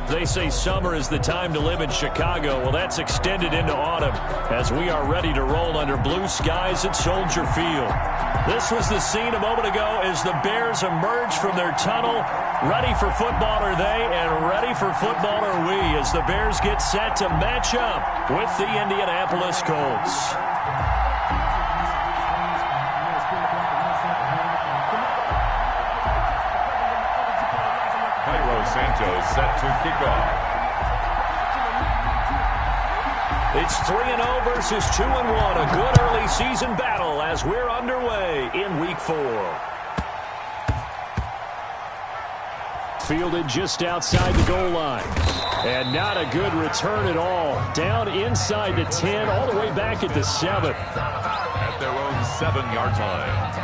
They say summer is the time to live in Chicago. Well, that's extended into autumn as we are ready to roll under blue skies at Soldier Field. This was the scene a moment ago as the Bears emerge from their tunnel. Ready for football are they, and ready for football are we as the Bears get set to match up with the Indianapolis Colts. Santos set to kick off. It's 3-0 versus 2-1. A good early season battle as we're underway in Week 4. Fielded just outside the goal line. And not a good return at all. Down inside the 10, all the way back at the 7. At their own 7-yard line.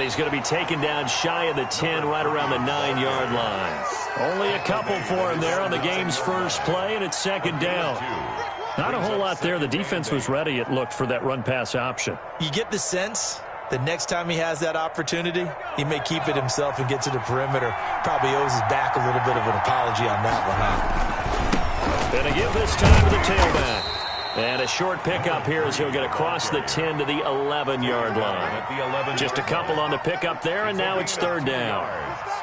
He's going to be taken down shy of the 10, right around the 9-yard line. Only a couple for him there on the game's first play, and it's second down. Not a whole lot there. The defense was ready, it looked, for that run-pass option. You get the sense that next time he has that opportunity, he may keep it himself and get to the perimeter. Probably owes his back a little bit of an apology on that one, huh? Going to give this time to the tailback. And a short pickup here as he'll get across the 10 to the 11-yard line. Just a couple on the pickup there, and now it's third down.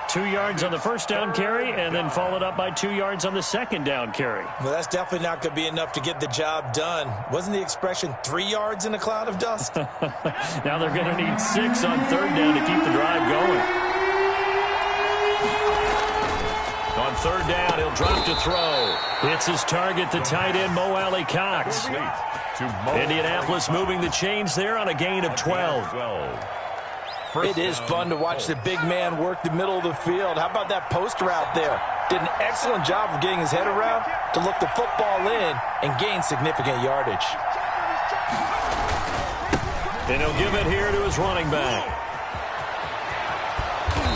2 yards on the first down carry, and then followed up by 2 yards on the second down carry. Well, that's definitely not going to be enough to get the job done. Wasn't the expression 3 yards in a cloud of dust? Now they're going to need 6 on third down to keep the drive going. On third down, he'll drop to throw. Hits his target, the tight end, Mo Alley-Cox. Indianapolis moving the chains there on a gain of 12. It is fun to watch the big man work the middle of the field. How about that post route there? Did an excellent job of getting his head around to look the football in and gain significant yardage. And he'll give it here to his running back.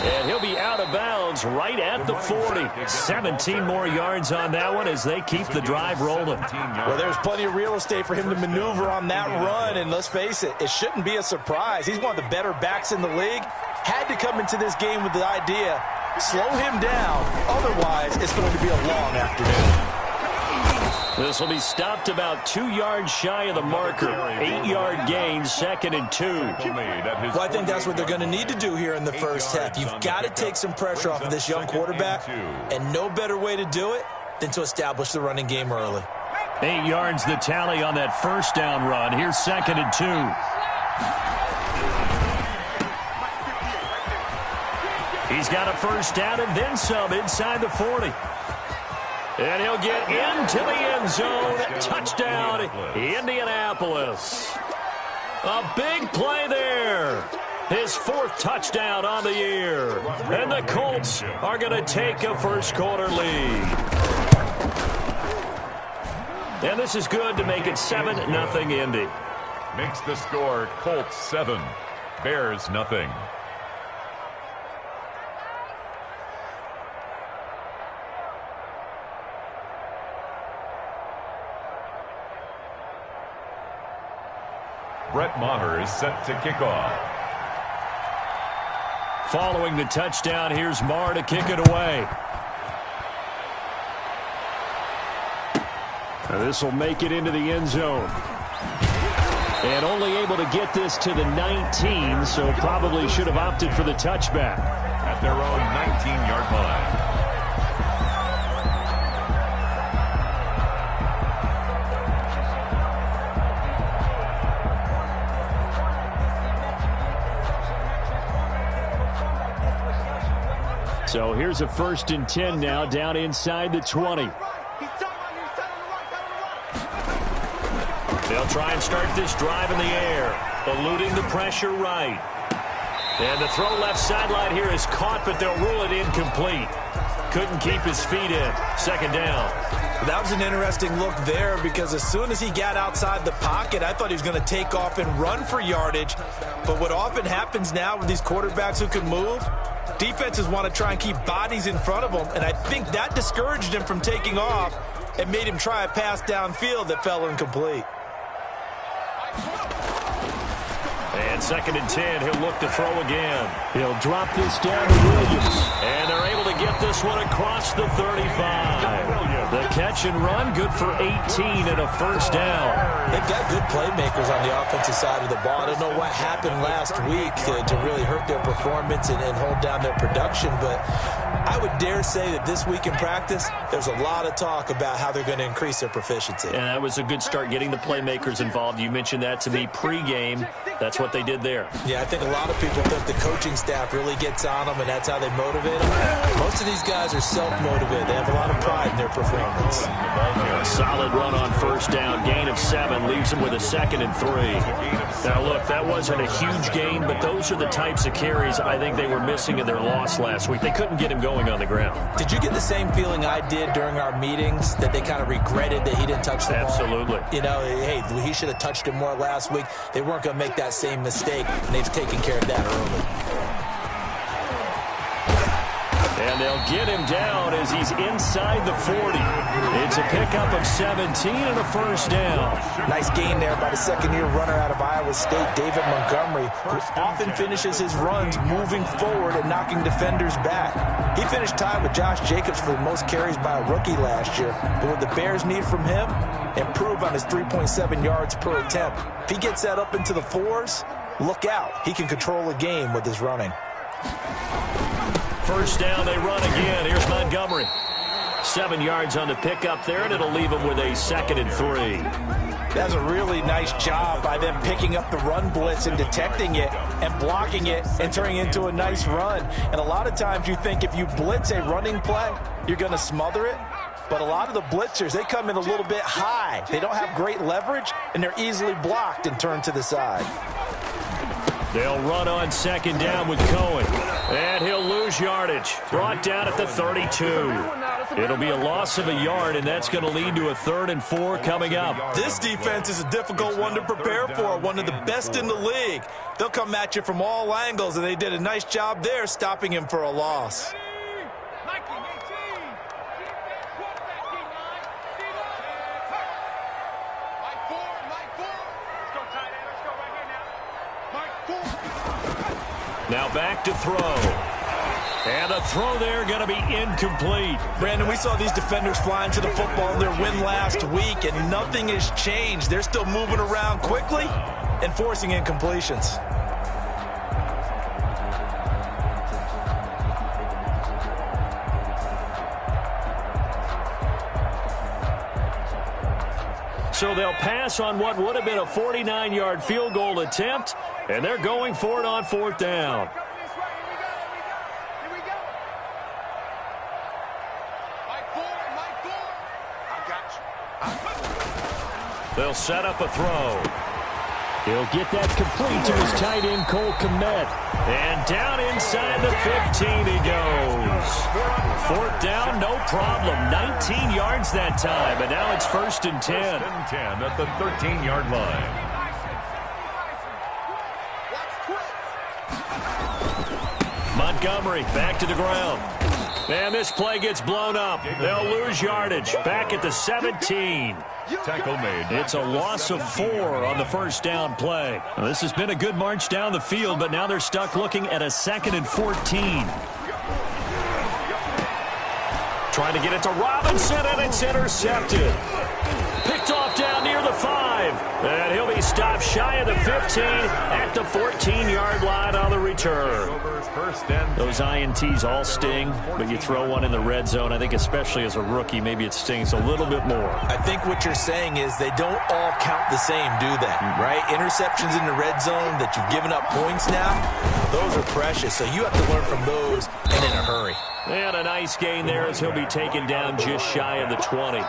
And he'll be out of bounds right at the 40. 17 more yards on that one as they keep the drive rolling. Well, there's plenty of real estate for him to maneuver on that run. And let's face it, it shouldn't be a surprise. He's one of the better backs in the league. Had to come into this game with the idea, slow him down. Otherwise, it's going to be a long afternoon. This will be stopped about 2 yards shy of the marker. 8-yard gain, 2nd and 2. Well, I think that's what they're going to need to do here in the first half. You've got to take some pressure off of this young quarterback, and no better way to do it than to establish the running game early. 8 yards the tally on that first down run. Here's 2nd and 2. He's got a first down and then some inside the 40. And he'll get into the end zone. Touchdown, Indianapolis. A big play there. His 4th touchdown on the year. And the Colts are going to take a first-quarter lead. And this is good to make it 7-0 Indy. Makes the score Colts 7, Bears nothing. Brett Maher is set to kick off. Following the touchdown, here's Maher to kick it away. This will make it into the end zone. And only able to get this to the 19, so probably should have opted for the touchback. At their own 19-yard line. So here's a 1st and 10 now, down inside the 20. They'll try and start this drive in the air, eluding the pressure right. And the throw left sideline here is caught, but they'll rule it incomplete. Couldn't keep his feet in. Second down. That was an interesting look there because as soon as he got outside the pocket, I thought he was going to take off and run for yardage. But what often happens now with these quarterbacks who can move, defenses want to try and keep bodies in front of them, and I think that discouraged him from taking off and made him try a pass downfield that fell incomplete. And second and 10, he'll look to throw again. He'll drop this down to Williams. And they're able to get this one across the 35. The catch and run, good for 18 and a first down. They've got good playmakers on the offensive side of the ball. I don't know what happened last week to really hurt their performance and hold down their production, but I would dare say that this week in practice, there's a lot of talk about how they're going to increase their proficiency. And that was a good start getting the playmakers involved. You mentioned that to me pregame. That's what they did there. Yeah, I think a lot of people think the coaching staff really gets on them, and that's how they motivate them. Most of these guys are self-motivated. They have a lot of pride in their performance. A solid run on first down. Gain of 7 leaves them with a 2nd and 3. Now, look, that wasn't a huge gain, but those are the types of carries I think they were missing in their loss last week. They couldn't get him going on the ground. Did you get the same feeling I did during our meetings, that they kind of regretted that he didn't touch the ball? Absolutely. You know, hey, he should have touched it more last week. They weren't going to make that same mistake, and they've taken care of that early. And they'll get him down as he's inside the 40. It's a pickup of 17 and a first down. Nice gain there by the second-year runner out of Iowa State, David Montgomery, who often finishes his runs moving forward and knocking defenders back. He finished tied with Josh Jacobs for the most carries by a rookie last year. But what the Bears need from him, improve on his 3.7 yards per attempt. If he gets that up into the 4s, look out. He can control a game with his running. First down, they run again. Here's Montgomery. 7 yards on the pickup there, and it'll leave him with a 2nd and 3. That's a really nice job by them picking up the run blitz and detecting it and blocking it and turning it into a nice run. And a lot of times you think if you blitz a running play, you're going to smother it. But a lot of the blitzers, they come in a little bit high. They don't have great leverage, and they're easily blocked and turned to the side. They'll run on second down with Cohen. And he'll lose yardage. Brought down at the 32. It'll be a loss of a yard, and that's going to lead to a 3rd and 4 coming up. This defense is a difficult one to prepare for, one of the best in the league. They'll come at you from all angles, and they did a nice job there stopping him for a loss. Now back to throw. And the throw there going to be incomplete. Brandon, we saw these defenders flying to the football in their win last week, and nothing has changed. They're still moving around quickly and forcing incompletions. So they'll pass on what would have been a 49-yard field goal attempt, and they're going for it on 4th down. They'll set up a throw. He'll get that complete to his tight end, Cole Kmet. And down inside the 15 he goes. 4th down, no problem. 19 yards that time, and now it's 1st and 10. 1st and 10 at the 13-yard line. Montgomery back to the ground. And this play gets blown up. They'll lose yardage. Back at the 17. Tackle made. It's a loss of 4 on the first down play. Well, this has been a good march down the field, but now they're stuck looking at a 2nd and 14. Trying to get it to Robinson, and it's intercepted. Picked off down near the 5. And he'll be stopped shy of the 15 at the 14-yard line on the return. Those INTs all sting, but you throw one in the red zone, I think especially as a rookie, maybe it stings a little bit more. I think what you're saying is they don't all count the same, do they? Right? Interceptions in the red zone that you've given up points now, those are precious. So you have to learn from those and in a hurry. And a nice gain there as he'll be taken down just shy of the 20.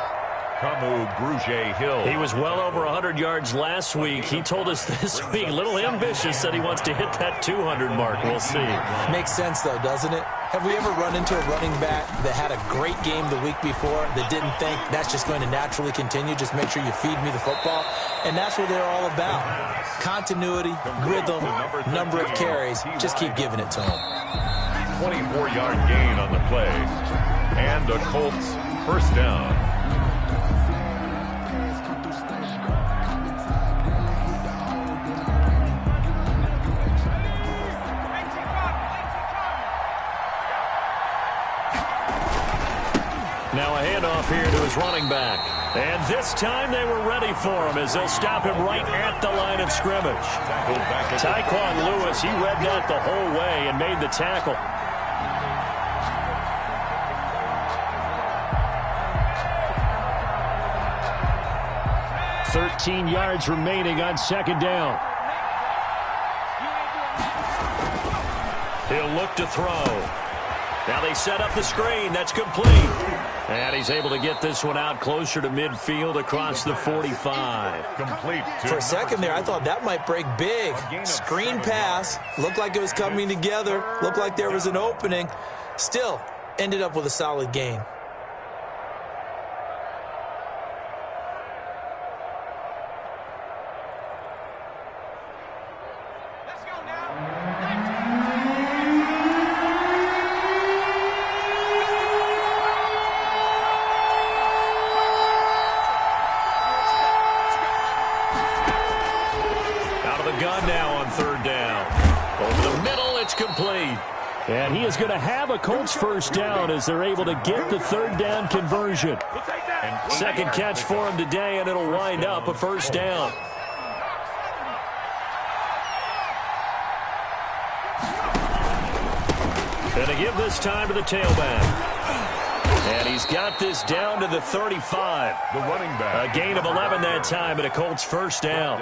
He was well over 100 yards last week. He told us this week, a little ambitious, said he wants to hit that 200 mark. We'll see. Makes sense, though, doesn't it? Have we ever run into a running back that had a great game the week before that didn't think that's just going to naturally continue? Just make sure you feed me the football. And that's what they're all about. Continuity, rhythm, number of carries. Just keep giving it to them. 24-yard gain on the play. And the Colts first down. Now a handoff here to his running back. And this time they were ready for him as they'll stop him right at the line of scrimmage. Tyquan Lewis, he read that the whole way and made the tackle. $13 yards remaining on second down. He'll look to throw. Now they set up the screen. That's complete. And he's able to get this one out closer to midfield across the 45. Complete. For a second there, I thought that might break big. Screen pass. Looked like it was coming together. Looked like there was an opening. Still, ended up with a solid gain. And he is going to have a Colts first down as they're able to get the third down conversion. Second catch for him today, and it'll wind up a first down. And to give this time to the tailback. And he's got this down to the 35. The running back. A gain of 11 that time, and a Colts first down.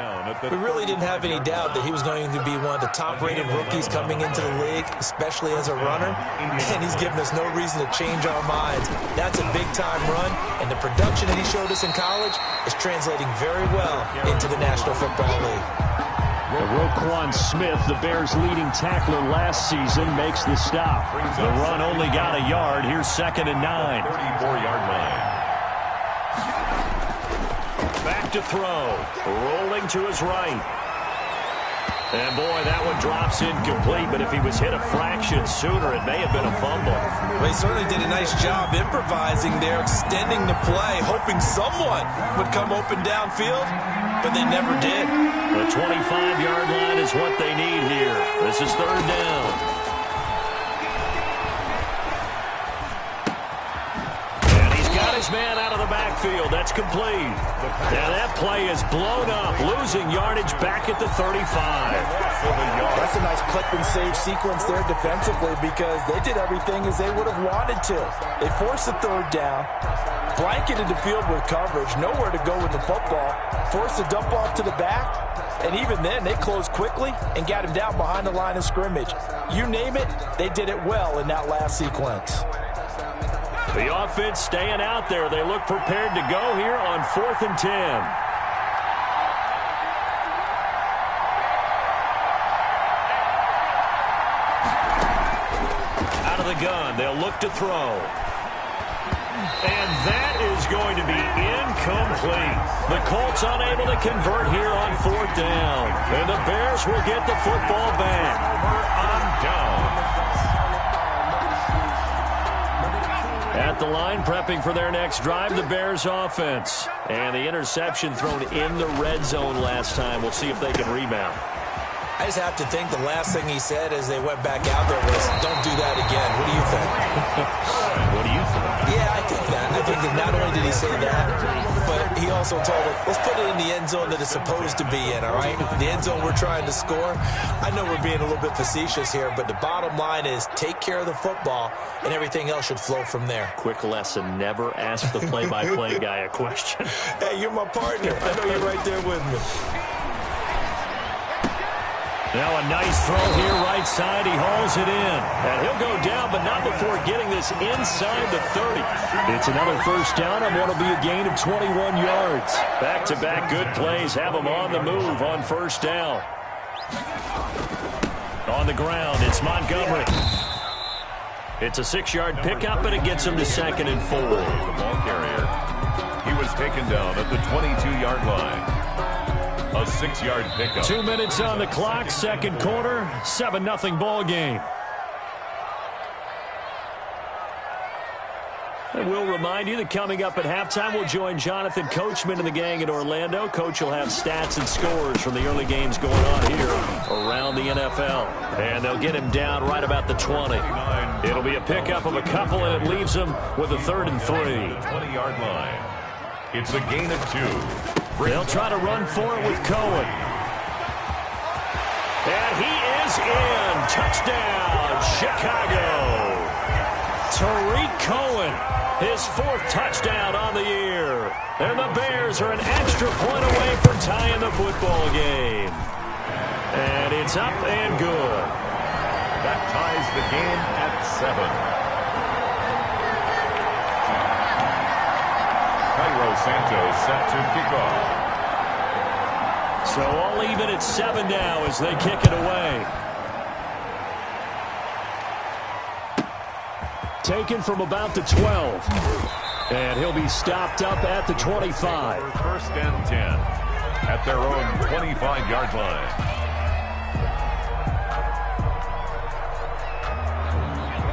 We really didn't have any doubt that he was going to be one of the top-rated rookies coming into the league, especially as a runner. And he's given us no reason to change our minds. That's a big-time run, and the production that he showed us in college is translating very well into the National Football League. Roquan Smith, the Bears' leading tackler last season, makes the stop. The run only got a yard. Here's 2nd and 9. 34-yard line. Back to throw. Rolling to his right. And, boy, that one drops incomplete, but if he was hit a fraction sooner, it may have been a fumble. Well, he certainly did a nice job improvising there, extending the play, hoping someone would come open downfield, but they never did. The 25-yard line is what they need here. This is third down. Man out of the backfield. That's complete. Now that play is blown up, losing yardage back at the 35. That's a nice clip and save sequence there defensively because they did everything as they would have wanted to. They forced the third down, blanketed the field with coverage, nowhere to go with the football, forced the dump off to the back, and even then they closed quickly and got him down behind the line of scrimmage. You name it, they did it well in that last sequence. The offense staying out there. They look prepared to go here on 4th and 10. Out of the gun. They'll look to throw. And that is going to be incomplete. The Colts unable to convert here on 4th down. And the Bears will get the football back. On down. At the line, prepping for their next drive, the Bears offense. And the interception thrown in the red zone last time. We'll see if they can rebound. I just have to think the last thing he said as they went back out there was, don't do that again. What do you think? What do you think? Yeah, I think that. I think that not only did he say that, but he also told them, let's put it in the end zone that it's supposed to be in, all right? The end zone we're trying to score. I know we're being a little bit facetious here, but the bottom line is take care of the football, and everything else should flow from there. Quick lesson, never ask the play-by-play guy a question. Hey, you're my partner. I know you're right there with me. Now a nice throw here right side. He hauls it in. And he'll go down, but not before getting this inside the 30. It's another first down and what'll be a gain of 21 yards. Back-to-back good plays have him on the move on first down. On the ground, it's Montgomery. It's a 6-yard pickup, and it gets him to 2nd and 4. The ball carrier. He was taken down at the 22-yard line. A 6-yard pickup. 2 minutes on the clock, second quarter, 7-0 ball game. And we'll remind you that coming up at halftime, we'll join Jonathan Coachman and the gang in Orlando. Coach will have stats and scores from the early games going on here around the NFL. And they'll get him down right about the 20. It'll be a pickup of a couple, and it leaves him with a 3rd and 3. 20-yard line. It's a gain of 2. They'll try to run for it with Cohen. And he is in. Touchdown, Chicago. Tariq Cohen, his 4th touchdown on the year. And the Bears are an extra point away from tying the football game. And it's up and good. That ties the game at 7. Santos set to kick off. So all even at 7 now as they kick it away. Taken from about the 12. And he'll be stopped up at the 25. 1st and 10 at their own 25-yard line.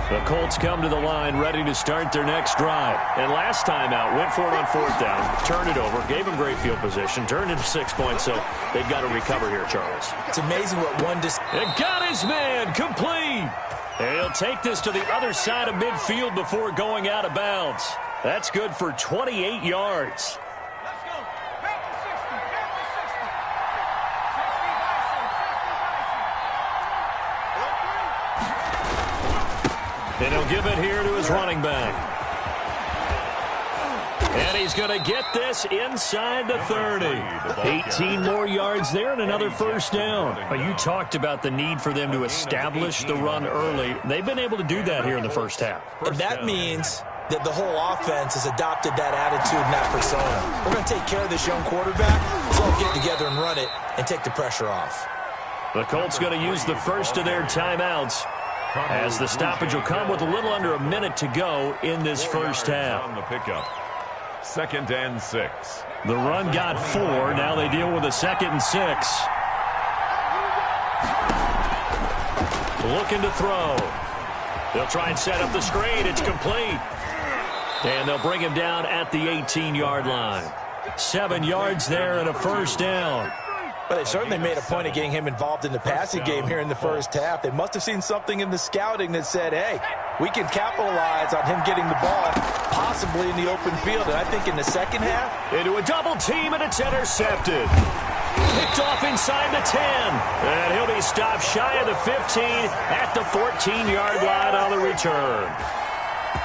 The Colts come to the line ready to start their next drive. And last time out, went for it on 4th down, turned it over, gave them great field position, turned it 6 points, so they've got to recover here, Charles. It's amazing what one And got his man complete. And he'll take this to the other side of midfield before going out of bounds. That's good for 28 yards. And he'll give it here to his running back. And he's going to get this inside the 30. 18 more yards there and another first down. You talked about the need for them to establish the run early. They've been able to do that here in the first half. And that means that the whole offense has adopted that attitude and that persona. We're going to take care of this young quarterback, so I'll get together and run it and take the pressure off. The Colts going to use the first of their timeouts, as the stoppage will come with a little under a minute to go in this first half. On the pickup. 2nd and 6. The run got 4. Now they deal with a 2nd and 6. Looking to throw. They'll try and set up the screen. It's complete. And they'll bring him down at the 18-yard line. 7 yards there and a first down. But they certainly made a point of getting him involved in the passing game here in the first half. They must have seen something in the scouting that said, hey, we can capitalize on him getting the ball, possibly in the open field. And I think in the second half, into a double team, and it's intercepted. Picked off inside the 10. And he'll be stopped shy of the 15 at the 14-yard line on the return.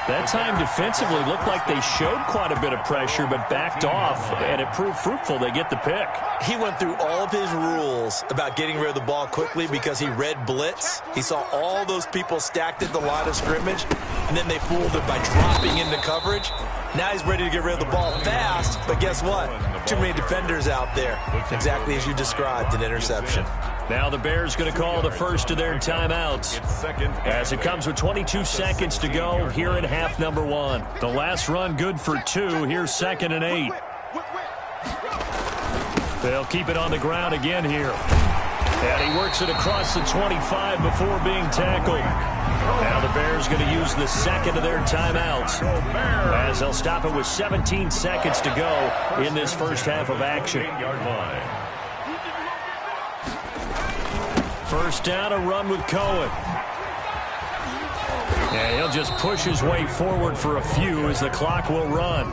That time defensively looked like they showed quite a bit of pressure but backed off, and it proved fruitful. They get the pick. He went through all of his rules about getting rid of the ball quickly because he read blitz. He saw all those people stacked at the line of scrimmage, and then they fooled him by dropping into coverage. Now he's ready to get rid of the ball fast, but guess what? Too many defenders out there. Exactly as you described, an interception. Now the Bears going to call the first of their timeouts as it comes with 22 seconds to go here in half number 1. The last run good for 2. Here's 2nd and 8. They'll keep it on the ground again here. And he works it across the 25 before being tackled. Now the Bears going to use the second of their timeouts as they'll stop it with 17 seconds to go in this first half of action. First down, a run with Cohen. And he'll just push his way forward for a few as the clock will run.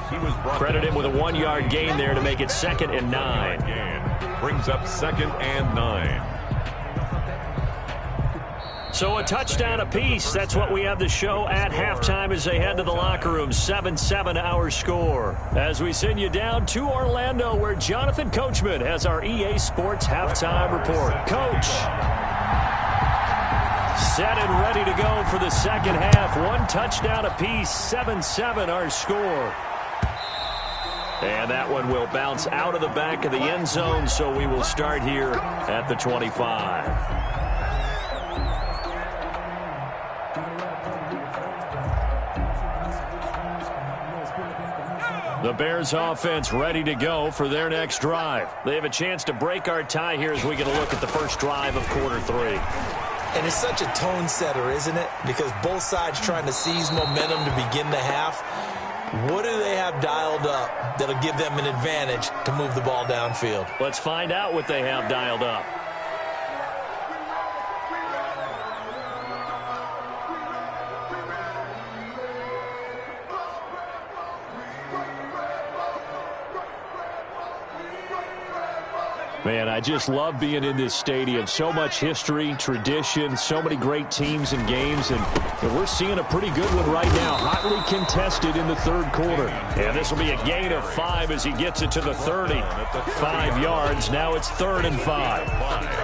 Credit him with a 1-yard gain there to make it 2nd and 9. Brings up 2nd and 9. So a touchdown apiece. That's what we have to show at halftime as they head to the locker room. 7-7 our score. As we send you down to Orlando, where Jonathan Coachman has our EA Sports halftime report. Coach. Set and ready to go for the second half. One touchdown apiece, 7-7 our score. And that one will bounce out of the back of the end zone, so we will start here at the 25. The Bears offense ready to go for their next drive. They have a chance to break our tie here as we get a look at the first drive of quarter 3. And it's such a tone setter, isn't it? Because both sides trying to seize momentum to begin the half. What do they have dialed up that'll give them an advantage to move the ball downfield? Let's find out what they have dialed up. Man, I just love being in this stadium. So much history, tradition, so many great teams and games, and we're seeing a pretty good one right now. Hotly contested in the third quarter. And this will be a gain of 5 as he gets it to the 30. 5 yards. Now it's 3rd and 5.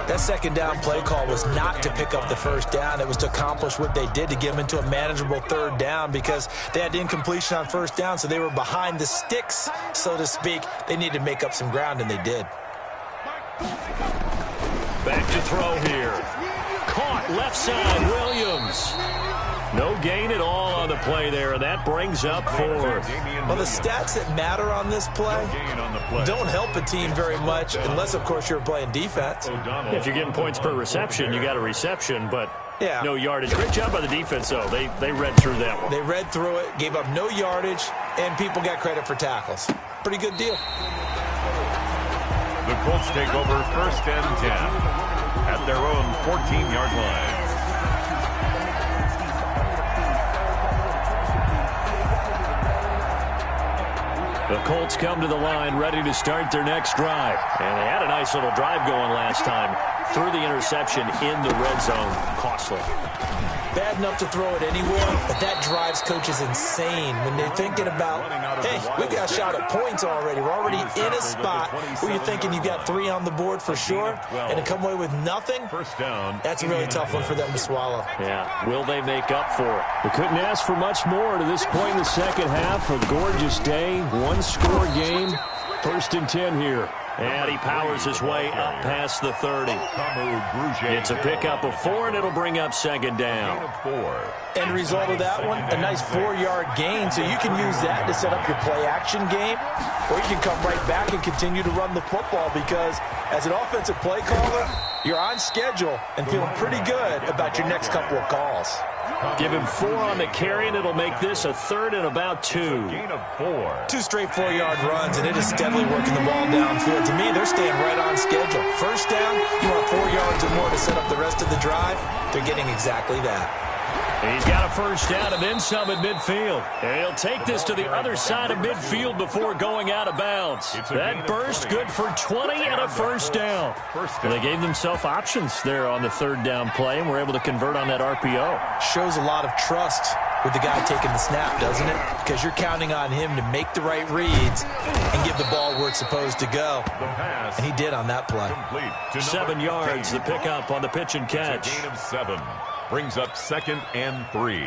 That second down play call was not to pick up the first down. It was to accomplish what they did to get them into a manageable 3rd down because they had incompletion on first down, so they were behind the sticks, so to speak. They needed to make up some ground, and they did. Back to throw here. Caught left side, Williams. No gain at all on the play there, and that brings up 4th. Well, the stats that matter on this play don't help a team very much unless, of course, you're playing defense. If you're getting points per reception, you got a reception, but no yardage. Great job by the defense, though. They read through that one. They read through it, gave up no yardage, and people got credit for tackles. Pretty good deal. The Colts take over 1st and 10 at their own 14-yard line. The Colts come to the line ready to start their next drive. And they had a nice little drive going last time. Threw the interception in the red zone. Costly. Bad enough to throw it anywhere, but that drives coaches insane when they're thinking about, hey, we've got a shot at points already. We're already in a spot where you're thinking you got 3 on the board for sure, and to come away with nothing, that's a really tough one for them to swallow. Yeah, will they make up for it? We couldn't ask for much more to this point in the second half. A gorgeous day, 1-score game, 1st and 10 here. And he powers his way up past the 30. It's a pickup of 4, and it'll bring up 2nd down. End result of that one, a nice 4-yard gain, so you can use that to set up your play-action game, or you can come right back and continue to run the football because as an offensive play caller, you're on schedule and feeling pretty good about your next couple of calls. Give him 4 on the carry, and it'll make this a 3rd and about 2. Gain of 4. 2 straight 4-yard runs, and it is steadily working the ball downfield. To me, they're staying right on schedule. First down, you want 4 yards or more to set up the rest of the drive. They're getting exactly that. He's got a first down and then some at midfield. And he'll take this to the other side of midfield before going out of bounds. That burst good for 20 and a first down. And they gave themselves options there on the 3rd down play and were able to convert on that RPO. Shows a lot of trust with the guy taking the snap, doesn't it? Because you're counting on him to make the right reads and give the ball where it's supposed to go. And he did on that play. 7 yards, the pickup on the pitch and catch. Gain of 7. Brings up 2nd and 3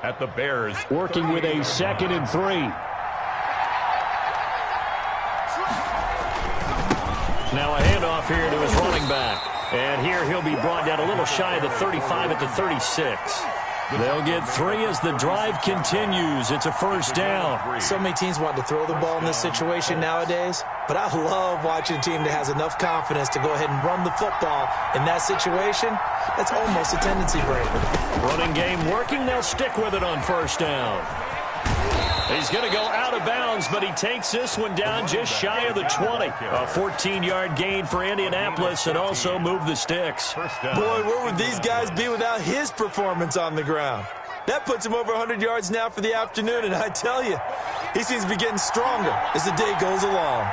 at the Bears. Working with a 2nd and 3. Now a handoff here to his running back. And here he'll be brought down a little shy of the 35 at the 36. They'll get 3 as the drive continues. It's a first down. So many teams want to throw the ball in this situation nowadays, but I love watching a team that has enough confidence to go ahead and run the football in that situation. That's almost a tendency breaker. Running game working. They'll stick with it on first down. He's going to go out of bounds, but he takes this one down just shy of the 20. A 14-yard gain for Indianapolis and also move the sticks. Boy, where would these guys be without his performance on the ground? That puts him over 100 yards now for the afternoon, and I tell you, he seems to be getting stronger as the day goes along.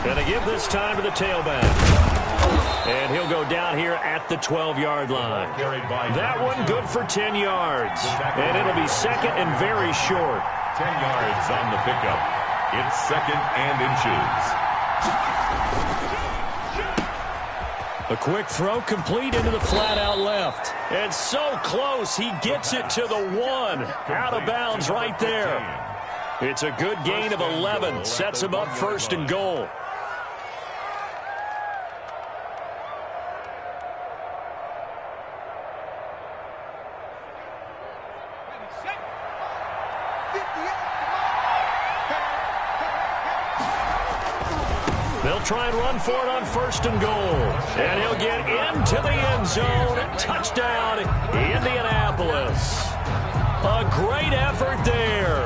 And they give this time to the tailback. And he'll go down here at the 12-yard line. That one good for 10 yards. And it'll be 2nd and very short. 10 yards on the pickup. It's 2nd and inches. A quick throw complete into the flat-out left. It's so close, he gets it to the 1. Out of bounds right there. It's a good gain of 11. Sets him up first and goal. They'll try and run for it on first and goal. And he'll get into the end zone. Touchdown, Indianapolis. A great effort there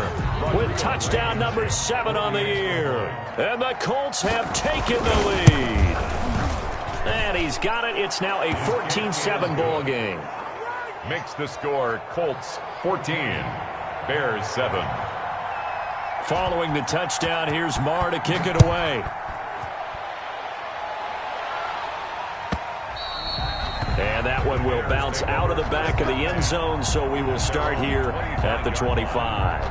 with touchdown number 7 on the year. And the Colts have taken the lead. And he's got it. It's now a 14-7 ball game. Makes the score Colts 14, Bears 7. Following the touchdown, here's Marr to kick it away. And that one will bounce out of the back of the end zone, so we will start here at the 25.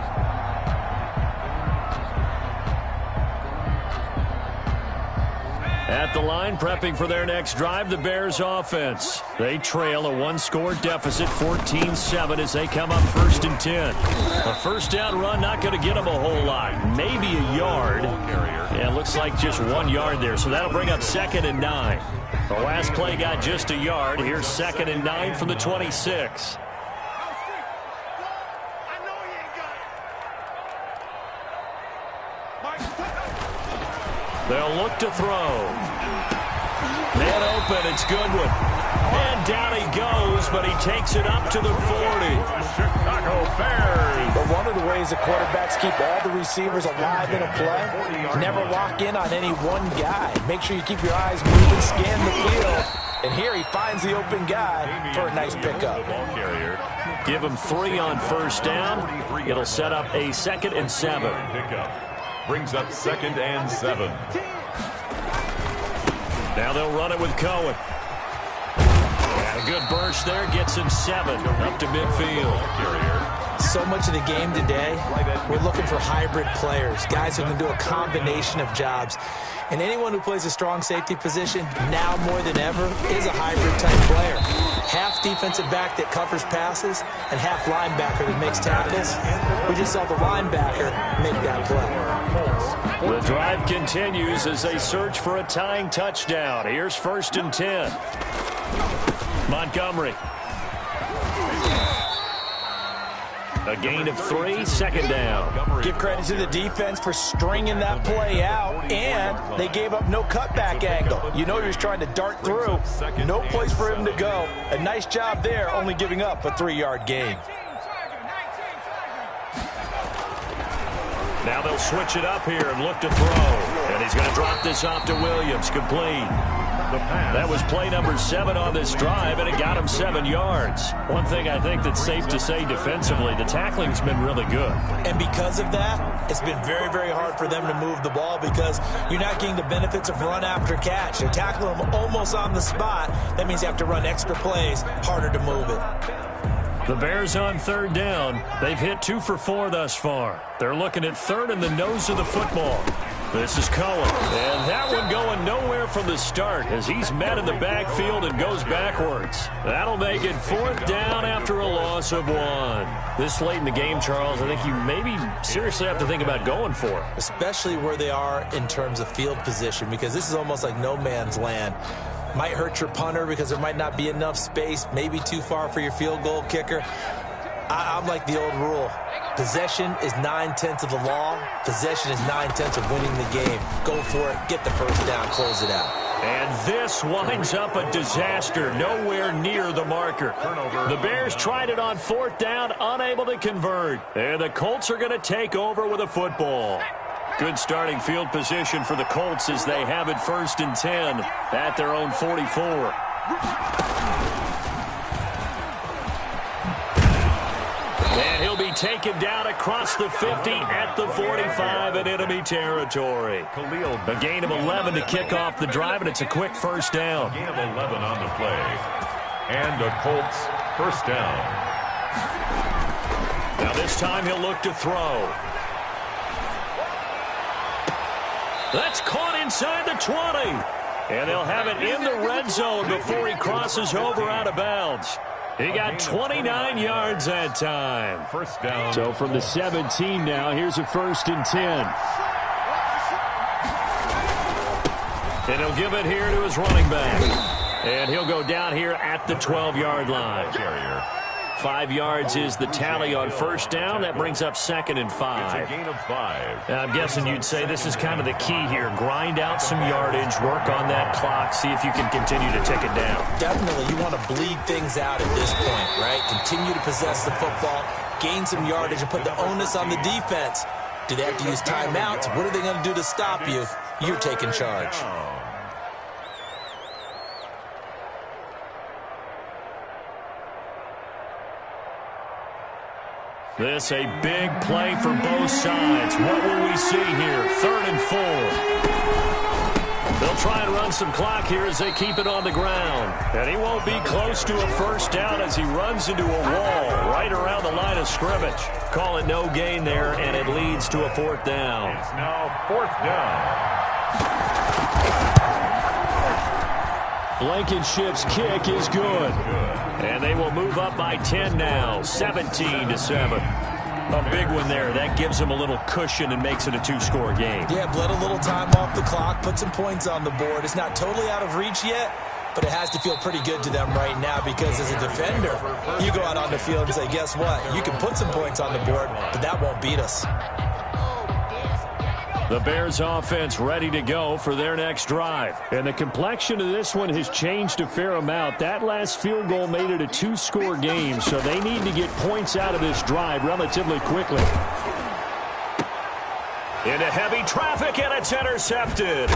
At the line, prepping for their next drive, the Bears offense. They trail a one-score deficit, 14-7, as they come up first and 10. A first down run, not going to get them a whole lot. Maybe a yard. Yeah, it looks like just 1 yard there, so that'll bring up 2nd and 9. The last play got just a yard. Here's 2nd and 9 from the 26. They'll look to throw. Man open, it's Goodwin. And down he goes, but he takes it up to the 40. Chicago Bears. But one of the ways the quarterbacks keep all the receivers alive in a play, never lock in on any one guy. Make sure you keep your eyes moving, scan the field. And here he finds the open guy for a nice pickup. Give him 3 on first down. It'll set up a 2nd and 7. Brings up 2nd and 7. Now they'll run it with Cohen. And a good burst there gets him 7 up to midfield. So much of the game today, we're looking for hybrid players, guys who can do a combination of jobs. And anyone who plays a strong safety position, now more than ever, is a hybrid-type player. Half defensive back that covers passes, and half linebacker that makes tackles. We just saw the linebacker make that play. The drive continues as they search for a tying touchdown. Here's 1st and 10. Montgomery. A gain of 3, 2nd down. Give credit to the defense for stringing that play out, and they gave up no cutback angle. You know he was trying to dart through. No place for him to go. A nice job there, only giving up a 3-yard gain. Now they'll switch it up here and look to throw. And he's going to drop this off to Williams. Complete. That was play number 7 on this drive, and it got him 7 yards. One thing I think that's safe to say defensively, the tackling's been really good. And because of that, it's been very, very hard for them to move the ball because you're not getting the benefits of run after catch. They're tackling them almost on the spot. That means you have to run extra plays, harder to move it. The Bears on 3rd down. They've hit 2 for 4 thus far. They're looking at 3rd in the nose of the football. This is Cohen. And that one going nowhere from the start as he's met in the backfield and goes backwards. That'll make it 4th down after a loss of 1. This late in the game, Charles, I think you maybe seriously have to think about going for it. Especially where they are in terms of field position, because this is almost like no man's land. Might hurt your punter because there might not be enough space, maybe too far for your field goal kicker. I'm like the old rule. Possession is 9/10 of the law. Possession is 9/10 of winning the game. Go for it. Get the first down. Close it out. And this winds up a disaster. Nowhere near the marker. The Bears tried it on 4th down, unable to convert. And the Colts are going to take over with a football. Good starting field position for the Colts as they have it 1st and 10 at their own 44. And he'll be taken down across the 50 at the 45 in enemy territory. A gain of 11 to kick off the drive, and it's a quick first down. Gain of 11 on the play. And a Colts first down. Now this time he'll look to throw. That's caught inside the 20. And they'll have it in the red zone before he crosses over out of bounds. He got 29 yards that time. First down. So from the 17 now, here's a 1st and 10. And he'll give it here to his running back. And he'll go down here at the 12-yard line. Carrier. 5 yards is the tally on first down. That brings up 2nd and 5. It's a gain of 5. I'm guessing you'd say this is kind of the key here. Grind out some yardage, work on that clock, see if you can continue to tick it down. Definitely, you want to bleed things out at this point, right? Continue to possess the football, gain some yardage, and put the onus on the defense. Do they have to use timeouts? What are they going to do to stop you? You're taking charge. This a big play for both sides. What will we see here? 3rd and 4. They'll try and run some clock here as they keep it on the ground. And he won't be close to a first down as he runs into a wall right around the line of scrimmage. Call it no gain there, and it leads to a 4th down. It's now 4th down. Blankenship's kick is good. And they will move up by 10 now, 17-7. A big one there. That gives them a little cushion and makes it a 2-score game. Yeah, bled a little time off the clock, put some points on the board. It's not totally out of reach yet, but it has to feel pretty good to them right now because as a defender, you go out on the field and say, guess what? You can put some points on the board, but that won't beat us. The Bears offense ready to go for their next drive. And the complexion of this one has changed a fair amount. That last field goal made it a 2-score game, so they need to get points out of this drive relatively quickly. Into heavy traffic, and it's intercepted.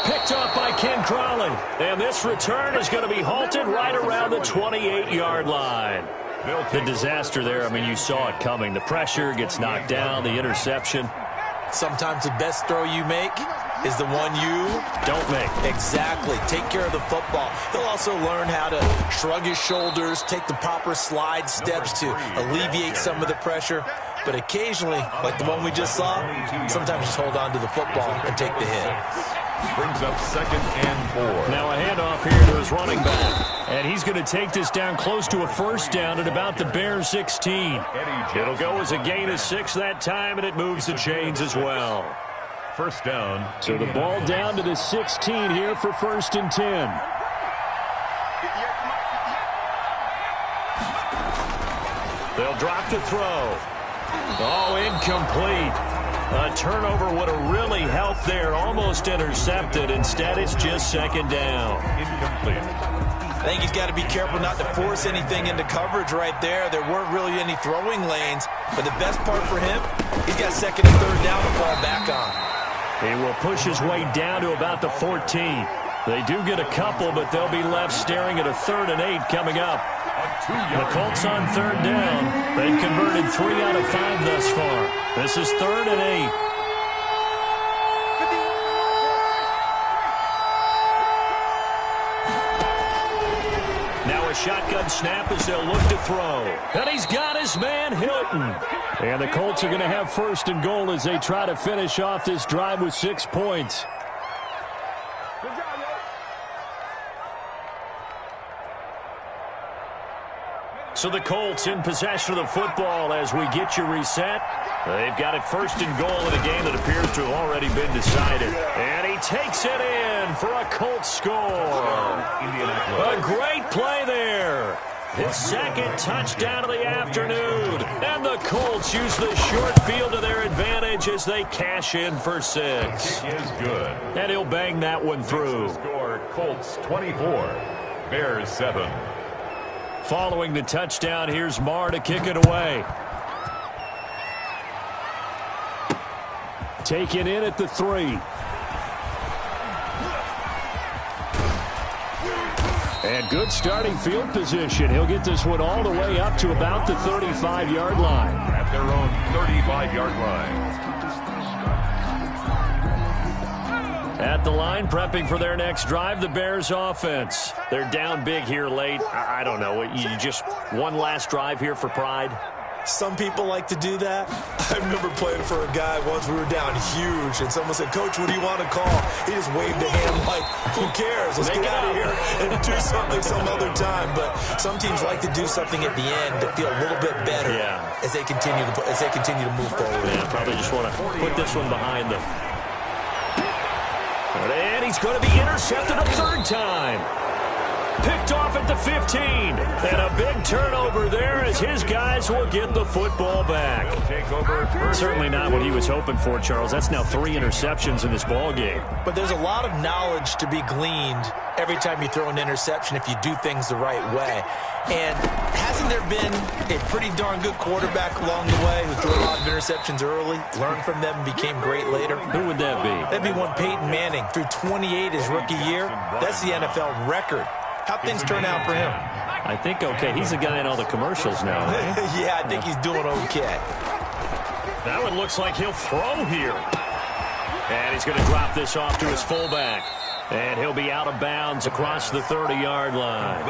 Picked up by Ken Crowley. And this return is going to be halted right around the 28-yard line. The disaster there, I mean, you saw it coming. The pressure gets knocked down, the interception. Sometimes the best throw you make is the one you don't make. Exactly. Take care of the football. He'll also learn how to shrug his shoulders, take the proper slide steps to alleviate some of the pressure. But occasionally, like the one we just saw, sometimes just hold on to the football and take the hit. Brings up 2nd and 4. Now a handoff here to his running back. And he's going to take this down close to a first down at about the Bears 16. It'll go as a gain of 6 that time, and it moves the chains as well. First down. So the ball down to the 16 here for 1st and 10. They'll drop the throw. Oh, incomplete. A turnover would have really helped there. Almost intercepted. Instead, it's just 2nd down. Incomplete. I think he's got to be careful not to force anything into coverage right there. There weren't really any throwing lanes. But the best part for him, he's got 2nd and 3rd down to fall back on. He will push his way down to about the 14. They do get a couple, but they'll be left staring at a 3rd and 8 coming up. The Colts on 3rd down. They've converted 3 out of 5 thus far. This is 3rd and 8. Now a shotgun snap as they'll look to throw. And he's got his man Hilton. And the Colts are going to have 1st and goal as they try to finish off this drive with 6 points. So the Colts in possession of the football as we get you reset. They've got it 1st and goal in a game that appears to have already been decided. And he takes it in for a Colts score. A great play there. His 2nd touchdown of the afternoon. And the Colts use the short field to their advantage as they cash in for 6. Kick is good. And he'll bang that one through. Score Colts 24, Bears 7. Following the touchdown, here's Marr to kick it away. Taken in at the 3. And good starting field position. He'll get this one all the way up to about the 35-yard line. At their own 35-yard line. At the line, prepping for their next drive, the Bears offense. They're down big here late. I don't know. You just one last drive here for pride? Some people like to do that. I remember playing for a guy once. We were down huge, and someone said, "Coach, what do you want to call?" He just waved a hand like, "Who cares? Let's get out of here and do something some other time." But some teams like to do something at the end to feel a little bit better as they continue to move forward. Yeah, probably just want to put this one behind them. And he's going to be intercepted a third time. Picked off at the 15. And a big turnover there as his guys will get the football back. Certainly not what he was hoping for, Charles. That's now 3 interceptions in this ball game. But there's a lot of knowledge to be gleaned every time you throw an interception if you do things the right way. And hasn't there been a pretty darn good quarterback along the way who threw a lot of interceptions early, learned from them, and became great later? Who would that be? That'd be one Peyton Manning. Threw 28 his rookie year. That's the NFL record. How'd things turn out for him? I think okay. He's a guy in all the commercials now, right? Yeah, I think he's doing okay. That one looks like he'll throw here. And he's going to drop this off to his fullback. And he'll be out of bounds across the 30-yard line.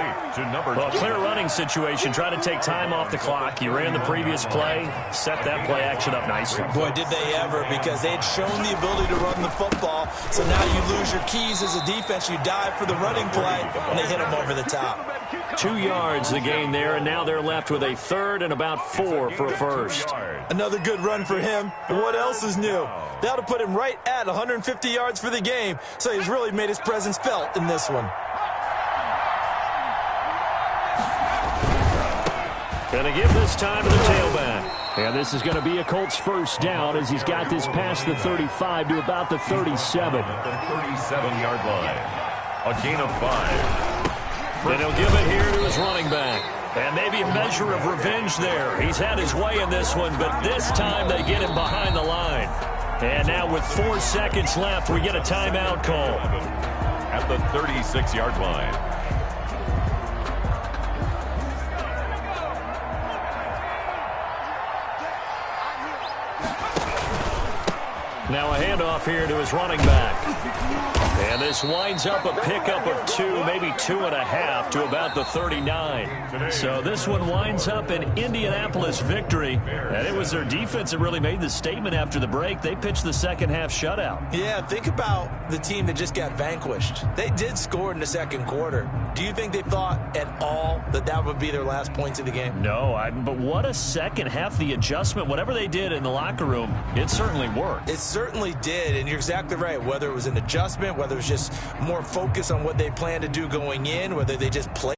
Well, clear running situation. Try to take time off the clock. You ran the previous play, set that play action up nicely. Boy, did they ever, because they had shown the ability to run the football. So now you lose your keys as a defense. You dive for the running play, and they hit them over the top. 2 yards the gain there, and now they're left with a third and about 4 for a first. Another good run for him. And what else is new? That'll put him right at 150 yards for the game. So he's really made his presence felt in this one. Going to give this time to the tailback. And this is going to be a Colts first down as he's got this past the 35 to about the 37. The 37-yard line. A gain of 5. And he'll give it here to his running back. And maybe a measure of revenge there. He's had his way in this one, but this time they get him behind the line. And now with 4 seconds left, we get a timeout call. At the 36-yard line. Now a handoff here to his running back. And this winds up a pickup of 2, maybe 2.5 to about the 39. So this one winds up an Indianapolis victory. And it was their defense that really made the statement after the break. They pitched the second half shutout. Yeah, think about the team that just got vanquished. They did score in the second quarter. Do you think they thought at all that that would be their last points of the game? No, but what a second half. The adjustment, whatever they did in the locker room, it certainly worked. It certainly did, and you're exactly right. Whether it was an adjustment, whether it was just more focus on what they planned to do going in, whether they just played